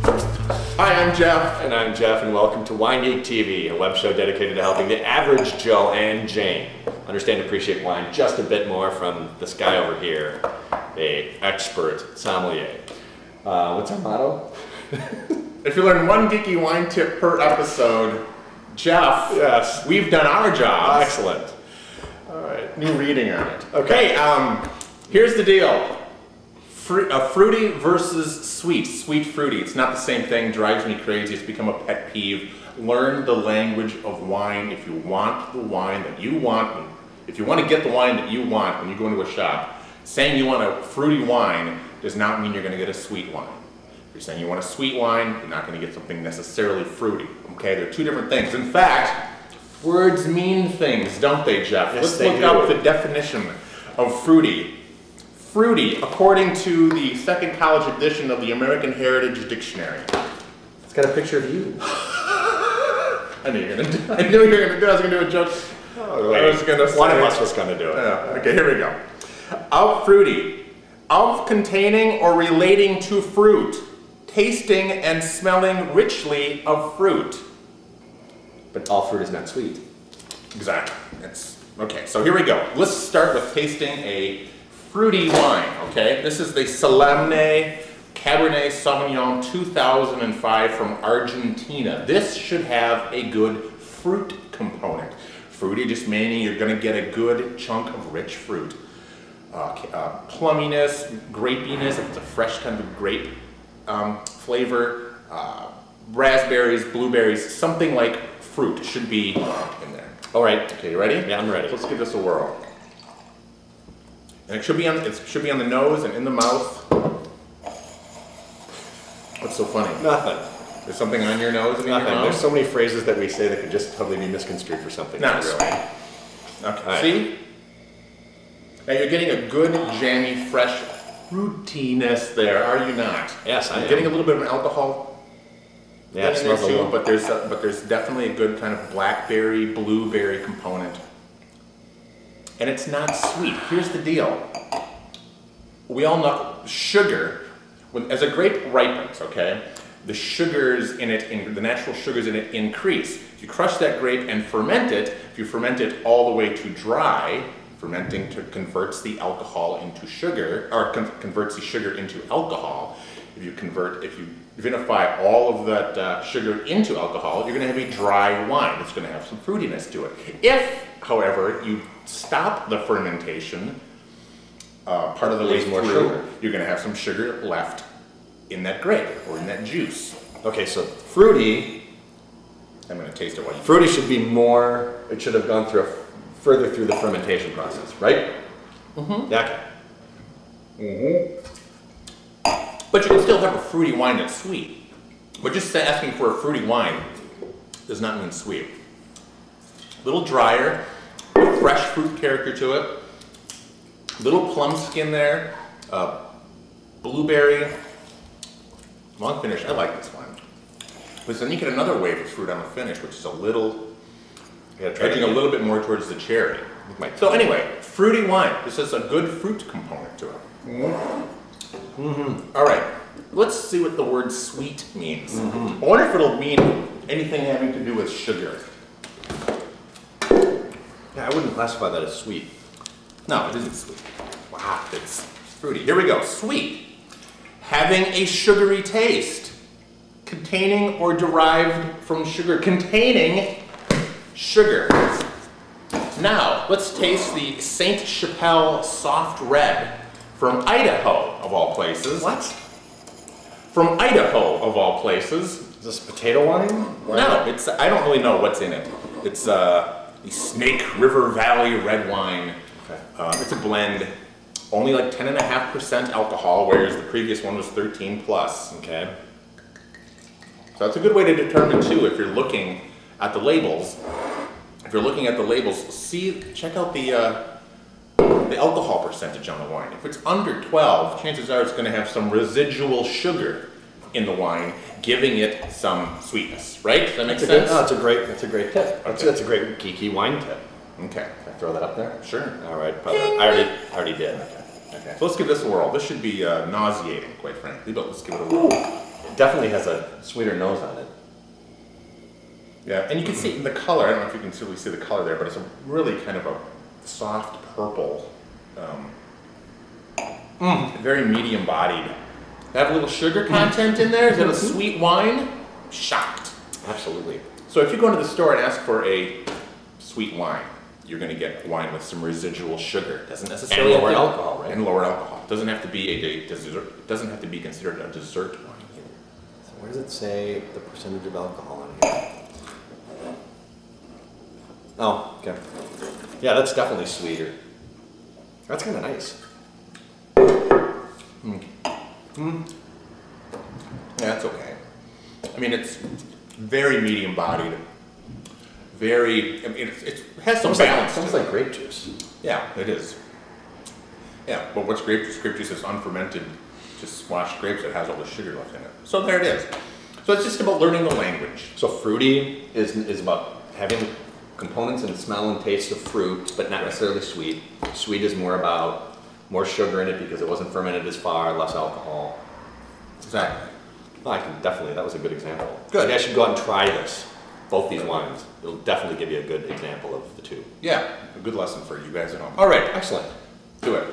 Hi, I'm Jeff. And I'm Jeff, and welcome to WineGeekTV, a web show dedicated to helping the average Joe and Jane understand and appreciate wine just a bit more from this guy over here, an expert sommelier. What's our motto? If you learn one geeky wine tip per episode, Jeff, yes, we've done our job. Excellent. All right. New reading on it. Okay. Hey, here's the deal. Fruity versus sweet. Sweet fruity. It's not the same thing. Drives me crazy. It's become a pet peeve. Learn the language of wine. If you want the wine that you want, if you want to get the wine that you want when you go into a shop, saying you want a fruity wine does not mean you're going to get a sweet wine. If you're saying you want a sweet wine, you're not going to get something necessarily fruity. Okay, they're two different things. In fact, words mean things, don't they, Jeff? Yes, Let's they look do. up the definition of fruity. Fruity, according to the second college edition of the American Heritage Dictionary. It's got a picture of you. I knew you were gonna do. I was gonna do a joke. Oh, I was gonna say, one of us was going to do it. Okay, here we go. Of fruity, of containing or relating to fruit, tasting and smelling richly of fruit. But all fruit is not sweet. Exactly. Okay, so here we go. Let's start with tasting a fruity wine, okay? This is the Solemne Cabernet Sauvignon 2005 from Argentina. This should have a good fruit component. Fruity just meaning you're gonna get a good chunk of rich fruit. Plumminess, grapiness, if it's a fresh kind of grape flavor, raspberries, blueberries, something like fruit should be in there. All right, okay, you ready? Yeah, I'm ready. Let's give this a whirl. And it should be on the nose and in the mouth. What's so funny? Nothing. There's something on your nose and in your Nothing. mouth? There's so many phrases that we say that could just totally be misconstrued for something. Not else. really. Okay, Right. see? Now you're getting a good, jammy, fresh fruitiness there, are you not? Yes, I am. You're getting a little bit of an alcohol. Yeah, it in there smells a too, little. but there's definitely a good kind of blackberry, blueberry component. And it's not sweet. Here's the deal. We all know sugar, as a grape ripens, okay, the sugars in it, the natural sugars in it increase. If you crush that grape and ferment it, if you ferment it all the way to dry, fermenting converts the alcohol into sugar, or converts the sugar into alcohol. If you vinify all of that sugar into alcohol, you're going to have a dry wine. It's going to have some fruitiness to it. If, however, you stop the fermentation part of the way more through, sugar. you're going to have some sugar left in that grape or in that juice. Okay, so fruity. I'm going to taste it while you. Fruity should be more. It should have gone further through the fermentation process, right? Mm-hmm. Yeah. Okay. Mm-hmm. But you can still have a fruity wine that's sweet. But just asking for a fruity wine does not mean sweet. A little drier, with fresh fruit character to it. Little plum skin there. Blueberry. Long finish. I like this one. But then you get another wave of fruit on the finish, which is edging a little bit more towards the cherry. So anyway, fruity wine. This has a good fruit component to it. Mm-hmm. All right, let's see what the word sweet means. Mm-hmm. I wonder if it'll mean anything having to do with sugar. Yeah, I wouldn't classify that as sweet. No, it isn't sweet. Wow, it's fruity. Here we go. Sweet. Having a sugary taste. Containing or derived from sugar. Containing sugar. Now, let's taste the Saint Chapelle Soft Red from Idaho, of all places. What? From Idaho, of all places. Is this potato wine? No, I don't really know what's in it. It's the Snake River Valley red wine. Okay. It's a blend. Only like 10.5% alcohol, whereas the previous one was 13 plus. Okay. So that's a good way to determine too, if you're looking at the labels. If you're looking at the labels, check out the alcohol percentage on the wine. If it's under 12, chances are it's going to have some residual sugar in the wine, giving it some sweetness, right? Does that make sense? That's a great tip. Okay. That's a great geeky wine tip. Okay. Can I throw that up there? Sure. All right. I already did. Okay. So let's give this a whirl. This should be nauseating, quite frankly, but let's give it a whirl. It definitely has a sweeter nose on it. Yeah, and you can see the color. I don't know if you can really see the color there, but it's a really kind of a soft purple. Very medium bodied. Have a little sugar content in there? Is it a sweet wine? Shocked. Absolutely. So if you go into the store and ask for a sweet wine, you're going to get wine with some residual sugar. Doesn't necessarily And lower alcohol, right? And lower alcohol. Doesn't have to be a dessert. Doesn't have to be considered a dessert wine either. So where does it say the percentage of alcohol on here? Oh, okay. Yeah, that's definitely sweeter. That's kind of nice. Yeah, that's okay. I mean, it's very medium bodied. Very. I mean, it has some balance. Sounds like grape juice. Yeah, it is. Yeah, but what's grape juice? Grape juice is unfermented, just squashed grapes that has all the sugar left in it. So there it is. So it's just about learning the language. So fruity is about having components and smell and taste of fruit, but not necessarily sweet. Sweet is more about more sugar in it because it wasn't fermented as far, less alcohol. Exactly. Well, I can definitely, that was a good example. Good. Maybe I should go out and try this, both these wines. It'll definitely give you a good example of the two. Yeah, a good lesson for you guys at home. All right, excellent. Do it.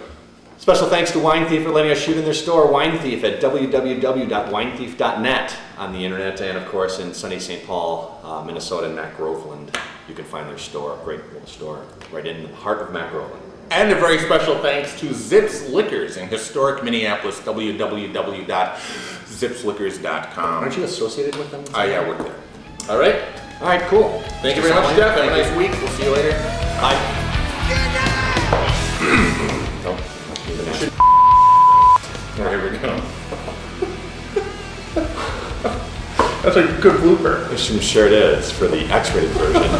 Special thanks to Wine Thief for letting us shoot in their store, Wine Thief at www.winethief.net on the internet, and of course in sunny St. Paul, Minnesota, and Mac Groveland. You can find their store, great little store, right in the heart of Mac Groveland. And a very special thanks to Zips Liquors in historic Minneapolis, www.zipsliquors.com. Aren't you associated with them? Yeah, I work there. All right, cool. Thank you very much, Jeff. Have a nice week. We'll see you later. Bye. Here we go. That's a good blooper. I'm sure it is for the X-rated version.